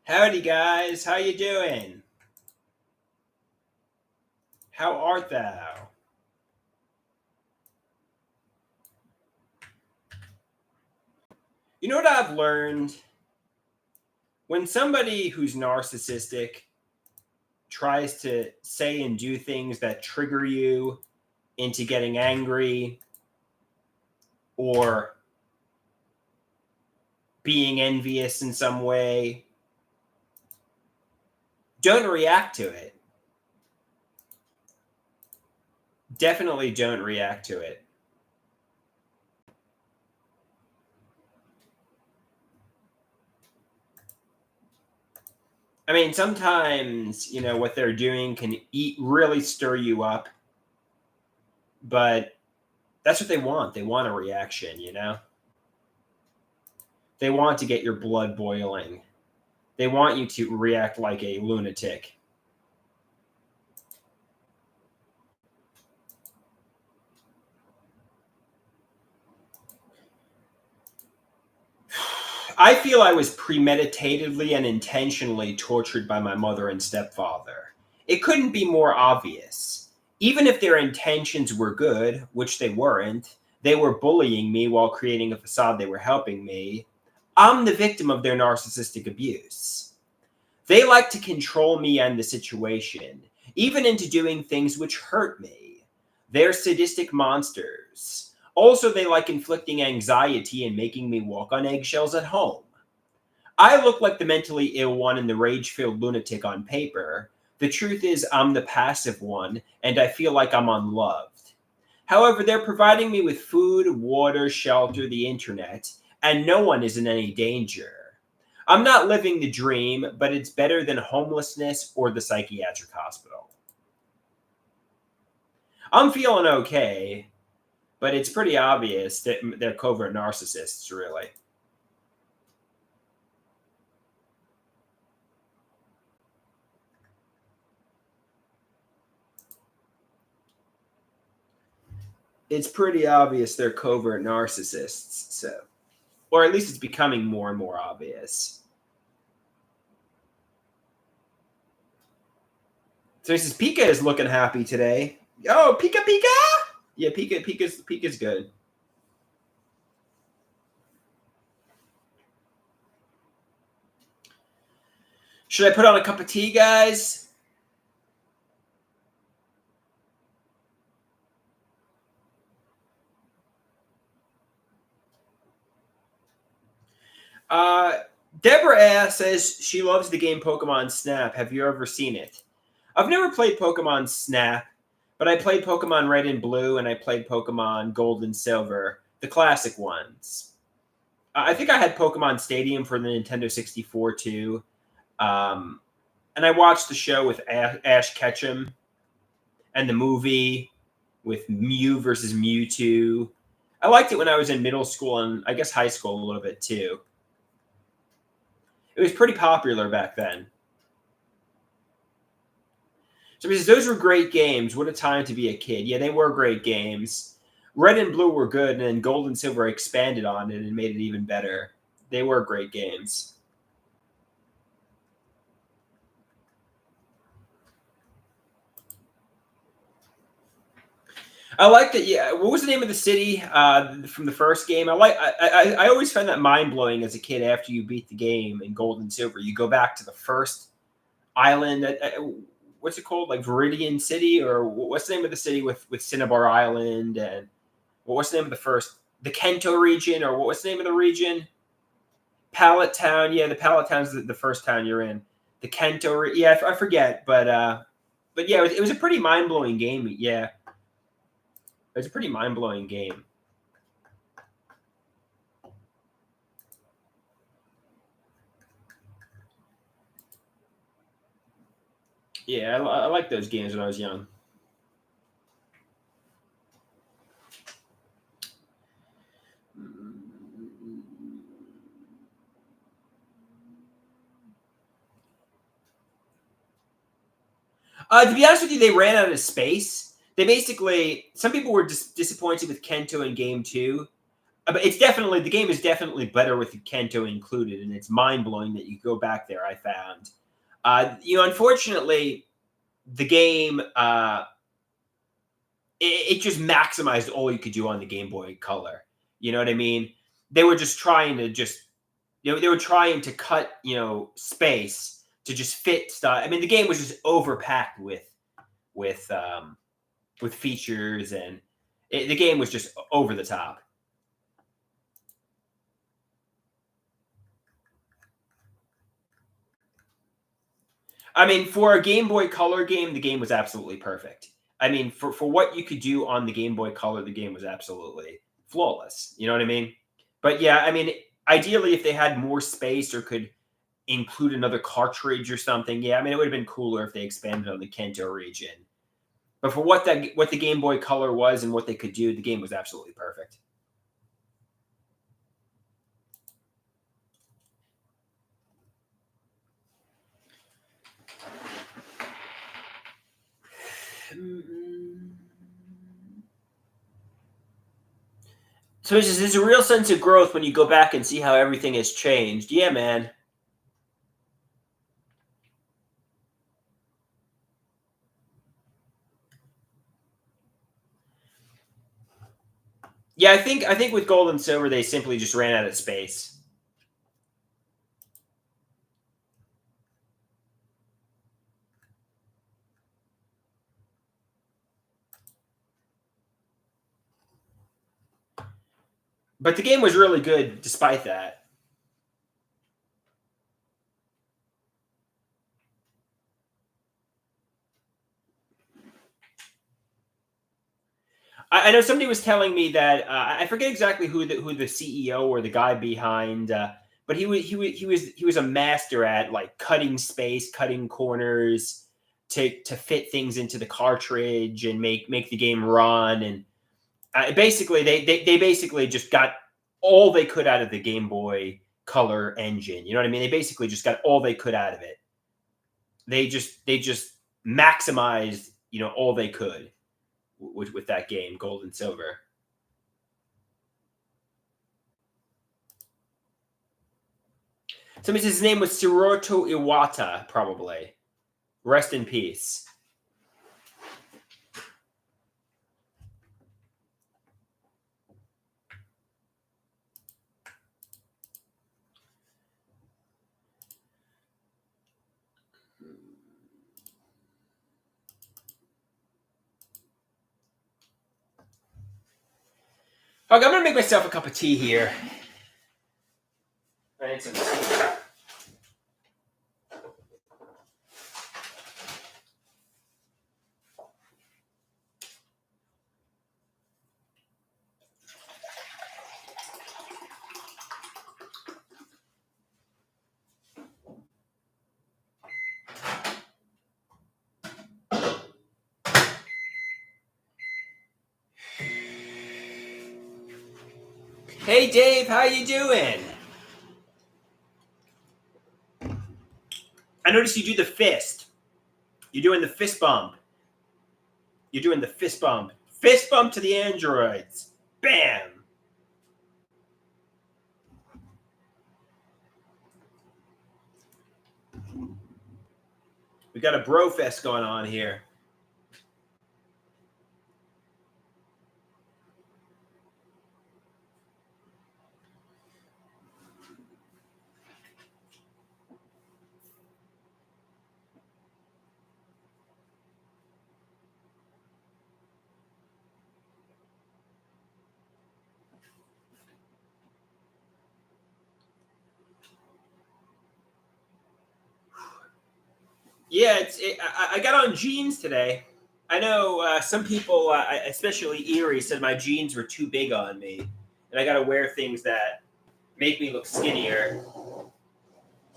Howdy, guys. How you doing? How art thou? You know what I've learned? When somebody who's narcissistic tries to say and do things that trigger you into getting angry or being envious in some way, don't react to it. Definitely don't react to it. I mean, sometimes, what they're doing can really stir you up, but that's what they want. They want a reaction. They want to get your blood boiling. They want you to react like a lunatic. I feel I was premeditatedly and intentionally tortured by my mother and stepfather. It couldn't be more obvious. Even if their intentions were good, which they weren't, they were bullying me while creating a facade they were helping me. I'm the victim of their narcissistic abuse. They like to control me and the situation, even into doing things which hurt me. They're sadistic monsters. Also, they like inflicting anxiety and making me walk on eggshells at home. I look like the mentally ill one and the rage-filled lunatic on paper. The truth is, I'm the passive one, and I feel like I'm unloved. However, they're providing me with food, water, shelter, the internet, and no one is in any danger. I'm not living the dream, but it's better than homelessness or the psychiatric hospital. I'm feeling okay, but it's pretty obvious that they're covert narcissists, really. It's pretty obvious they're covert narcissists, so. Or at least it's becoming more and more obvious. So he says Pika is looking happy today. Oh, Pika Pika! Yeah, Pika's good. Should I put on a cup of tea, guys? Deborah says she loves the game Pokemon Snap. Have you ever seen it? I've never played Pokemon Snap, but I played Pokemon Red and Blue, and I played Pokemon Gold and Silver, the classic ones. I think I had Pokemon Stadium for the Nintendo 64 too. And I watched the show with Ash Ketchum and the movie with Mew versus Mewtwo. I liked it when I was in middle school and I guess high school a little bit too. It was pretty popular back then. So because those were great games. What a time to be a kid. Yeah, they were great games. Red and Blue were good, and then Gold and Silver expanded on it and made it even better. They were great games. I like that. Yeah, what was the name of the city from the first game? I always found that mind blowing as a kid. After you beat the game in Gold and Silver, you go back to the first island. What's it called? Like Viridian City, or what's the name of the city with Cinnabar Island? And what's the name of the first? The Kanto region, or what's the name of the region? Pallet Town. Yeah, the Pallet Town's the first town you're in. The Kanto. Yeah, I forget, but yeah, it was a pretty mind blowing game. Yeah. It's a pretty mind-blowing game. Yeah, I like those games when I was young. To be honest with you, they ran out of space. They basically, some people were disappointed with Kento in Game 2. But it's definitely the game is definitely better with the Kento included, and it's mind blowing that you go back there. I found, unfortunately, the game it just maximized all you could do on the Game Boy Color. You know what I mean? They were just trying to they were trying to cut space to just fit stuff. I mean, the game was just overpacked with um, with features, and the game was just over the top. I mean, for a Game Boy Color game, the game was absolutely perfect. I mean, for what you could do on the Game Boy Color, the game was absolutely flawless. You know what I mean? But yeah, I mean, ideally, if they had more space or could include another cartridge or something, yeah, I mean, it would have been cooler if they expanded on the Kento region. But for what the Game Boy Color was and what they could do, the game was absolutely perfect. So there's a real sense of growth when you go back and see how everything has changed. Yeah, man. Yeah, I think with Gold and Silver they simply just ran out of space. But the game was really good despite that. I know somebody was telling me that I forget exactly who the CEO or the guy behind, but he was a master at like cutting space, cutting corners to fit things into the cartridge and make the game run. And basically they basically just got all they could out of the Game Boy Color engine. You know what I mean? They basically just got all they could out of it. They just maximized all they could with that game, Gold and Silver. Somebody says his name was Siroto Iwata, probably. Rest in peace. Okay, I'm gonna make myself a cup of tea here. I need some tea. Hey Dave, how you doing? I noticed you do the fist. You're doing the fist bump. You're doing the fist bump. Fist bump to the androids. Bam! We got a bro fest going on here. Yeah, I got on jeans today. I know some people, especially Erie, said my jeans were too big on me, and I got to wear things that make me look skinnier.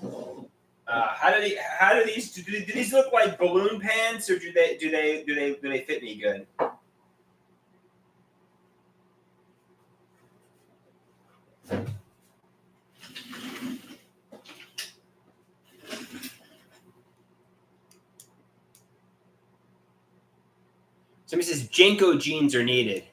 Do these look like balloon pants, or do they fit me good? Somebody says Jenko jeans are needed.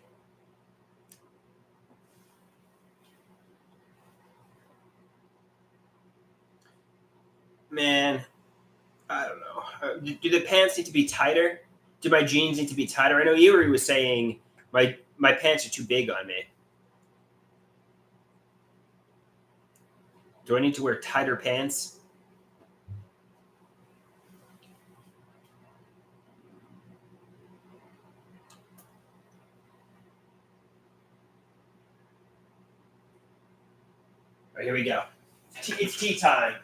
Man, I don't know. Do the pants need to be tighter? Do my jeans need to be tighter? I know Erie was saying my pants are too big on me. Do I need to wear tighter pants? All right, here we go. It's tea time.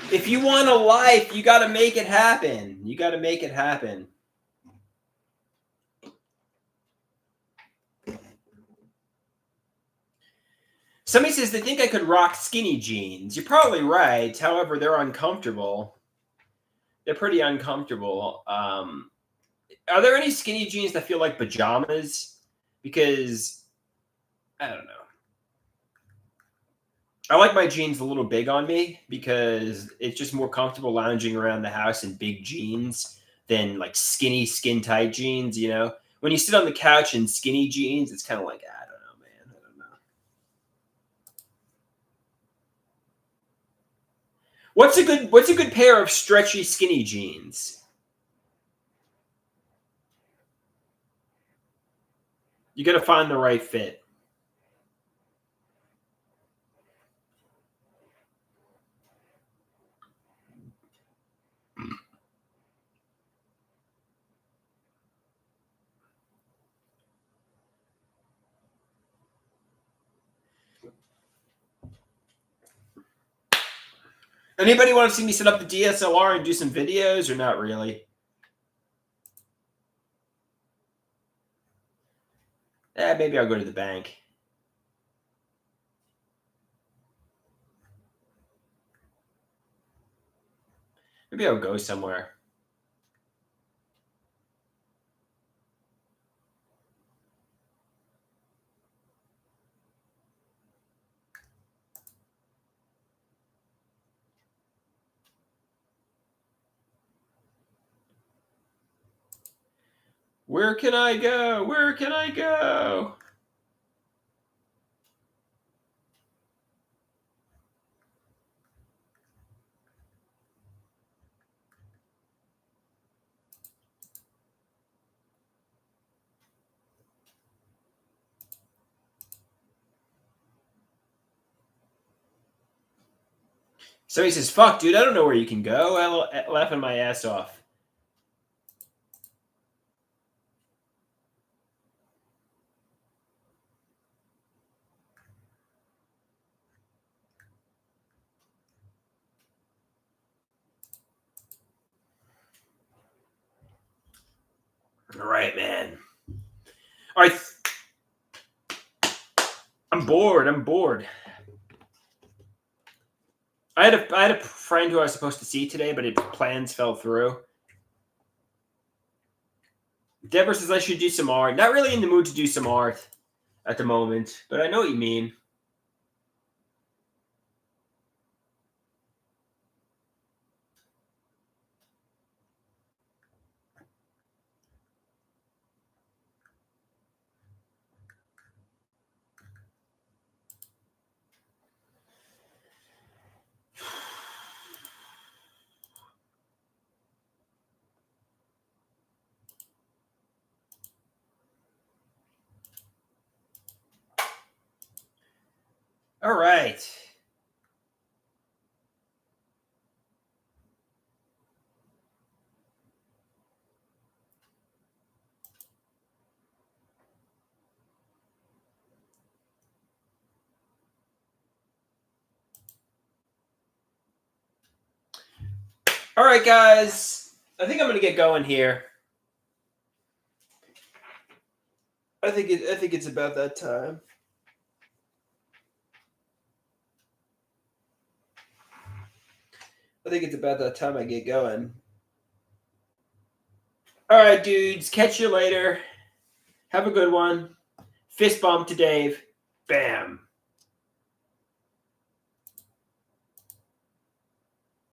If you want a life, you got to make it happen. You got to make it happen. Somebody says they think I could rock skinny jeans. You're probably right. However, they're uncomfortable. They're pretty uncomfortable. Are there any skinny jeans that feel like pajamas? Because I don't know. I like my jeans a little big on me because it's just more comfortable lounging around the house in big jeans than like skinny, skin tight jeans. You know, when you sit on the couch in skinny jeans, it's kind of like I don't know, man. I don't know. What's a good pair of stretchy skinny jeans? You got to find the right fit. Anybody want to see me set up the DSLR and do some videos or not really? Maybe I'll go to the bank. Maybe I'll go somewhere. Where can I go? Where can I go? So he says, "Fuck, dude, I don't know where you can go." Laughing my ass off. All right, man. All right, I'm bored. I'm bored. I had a friend who I was supposed to see today, but plans fell through. Deborah says I should do some art. Not really in the mood to do some art at the moment, but I know what you mean. All right. All right, guys. I think I'm gonna get going here. I think it's about that time. I think it's about that time I get going. All right, dudes. Catch you later. Have a good one. Fist bump to Dave. Bam.